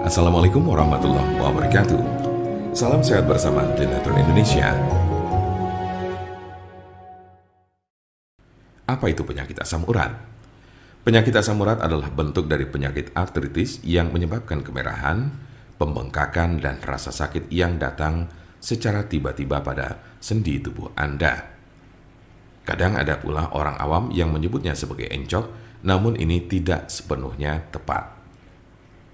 Assalamualaikum warahmatullahi wabarakatuh. Salam sehat bersama The Nature Indonesia. Apa itu penyakit asam urat? Penyakit asam urat adalah bentuk dari penyakit artritis yang menyebabkan kemerahan, pembengkakan, dan rasa sakit yang datang secara tiba-tiba pada sendi tubuh Anda. Kadang ada pula orang awam yang menyebutnya sebagai encok, namun ini tidak sepenuhnya tepat.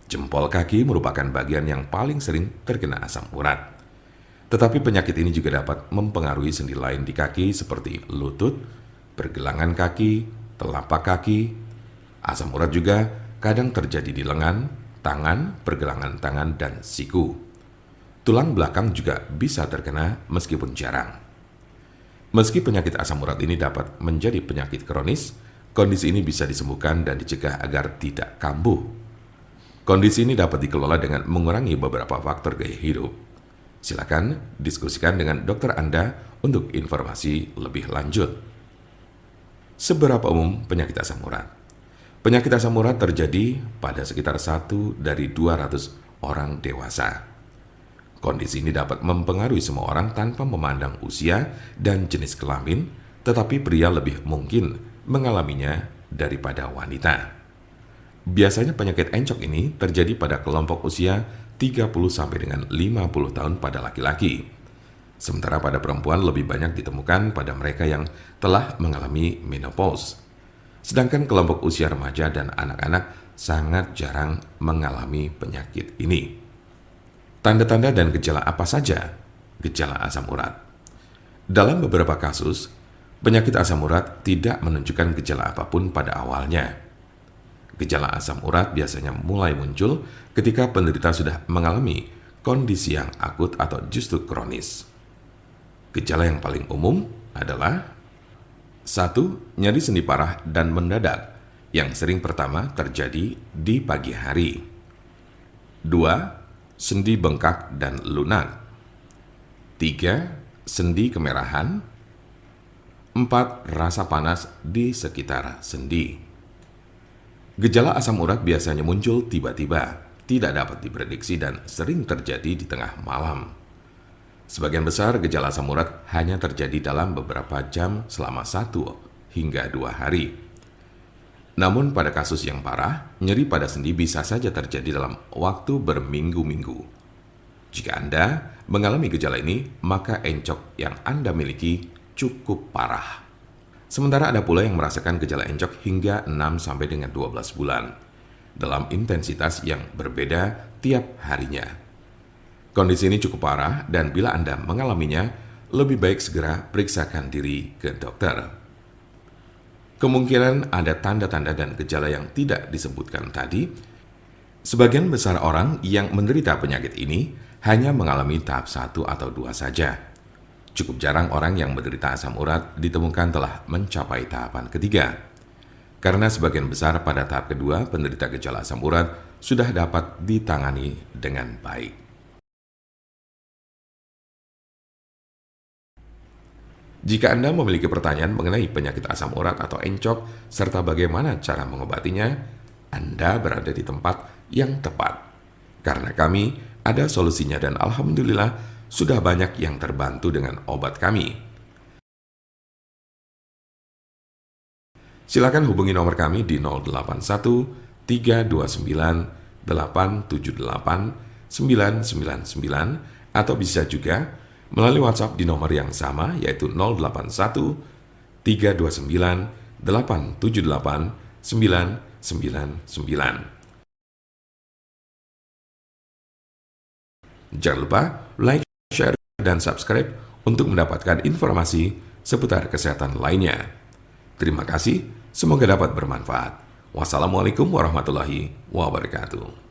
Jempol kaki merupakan bagian yang paling sering terkena asam urat. Tetapi penyakit ini juga dapat mempengaruhi sendi lain di kaki seperti lutut, pergelangan kaki, telapak kaki. Asam urat juga kadang terjadi di lengan, tangan, pergelangan tangan, dan siku. Tulang belakang juga bisa terkena meskipun jarang. Meski penyakit asam urat ini dapat menjadi penyakit kronis, kondisi ini bisa disembuhkan dan dicegah agar tidak kambuh. Kondisi ini dapat dikelola dengan mengurangi beberapa faktor gaya hidup. Silakan diskusikan dengan dokter Anda untuk informasi lebih lanjut. Seberapa umum penyakit asam urat? Penyakit asam urat terjadi pada sekitar 1 dari 200 orang dewasa. Kondisi ini dapat mempengaruhi semua orang tanpa memandang usia dan jenis kelamin, tetapi pria lebih mungkin mengalaminya daripada wanita. Biasanya penyakit encok ini terjadi pada kelompok usia 30 sampai dengan 50 tahun pada laki-laki. Sementara pada perempuan lebih banyak ditemukan pada mereka yang telah mengalami menopause. Sedangkan kelompok usia remaja dan anak-anak sangat jarang mengalami penyakit ini. Tanda-tanda dan gejala apa saja gejala asam urat? Dalam beberapa kasus, penyakit asam urat tidak menunjukkan gejala apapun pada awalnya. Gejala asam urat biasanya mulai muncul ketika penderita sudah mengalami kondisi yang akut atau justru kronis. Gejala yang paling umum adalah 1. Nyeri sendi parah dan mendadak yang sering pertama terjadi di pagi hari. 2. Sendi bengkak dan lunak. 3. Sendi kemerahan. 4. Rasa panas di sekitar sendi. Gejala asam urat biasanya muncul tiba-tiba, tidak dapat diprediksi dan sering terjadi di tengah malam. Sebagian besar gejala asam urat hanya terjadi dalam beberapa jam selama 1 hingga 2 hari. Namun pada kasus yang parah, nyeri pada sendi bisa saja terjadi dalam waktu berminggu-minggu. Jika Anda mengalami gejala ini, maka encok yang Anda miliki cukup parah. Sementara ada pula yang merasakan gejala encok hingga 6 sampai dengan 12 bulan dalam intensitas yang berbeda tiap harinya. Kondisi ini cukup parah dan bila Anda mengalaminya, lebih baik segera periksakan diri ke dokter. Kemungkinan ada tanda-tanda dan gejala yang tidak disebutkan tadi. Sebagian besar orang yang menderita penyakit ini hanya mengalami tahap 1 atau 2 saja. Cukup jarang orang yang menderita asam urat ditemukan telah mencapai tahapan ketiga. Karena sebagian besar pada tahap kedua, penderita gejala asam urat sudah dapat ditangani dengan baik. Jika Anda memiliki pertanyaan mengenai penyakit asam urat atau encok, serta bagaimana cara mengobatinya, Anda berada di tempat yang tepat. Karena kami ada solusinya dan alhamdulillah, sudah banyak yang terbantu dengan obat kami. Silakan hubungi nomor kami di 081 329 878 999 atau bisa juga melalui WhatsApp di nomor yang sama yaitu 081 329 878 999. Jangan lupa like, share, dan subscribe untuk mendapatkan informasi seputar kesehatan lainnya. Terima kasih, semoga dapat bermanfaat. Wassalamualaikum warahmatullahi wabarakatuh.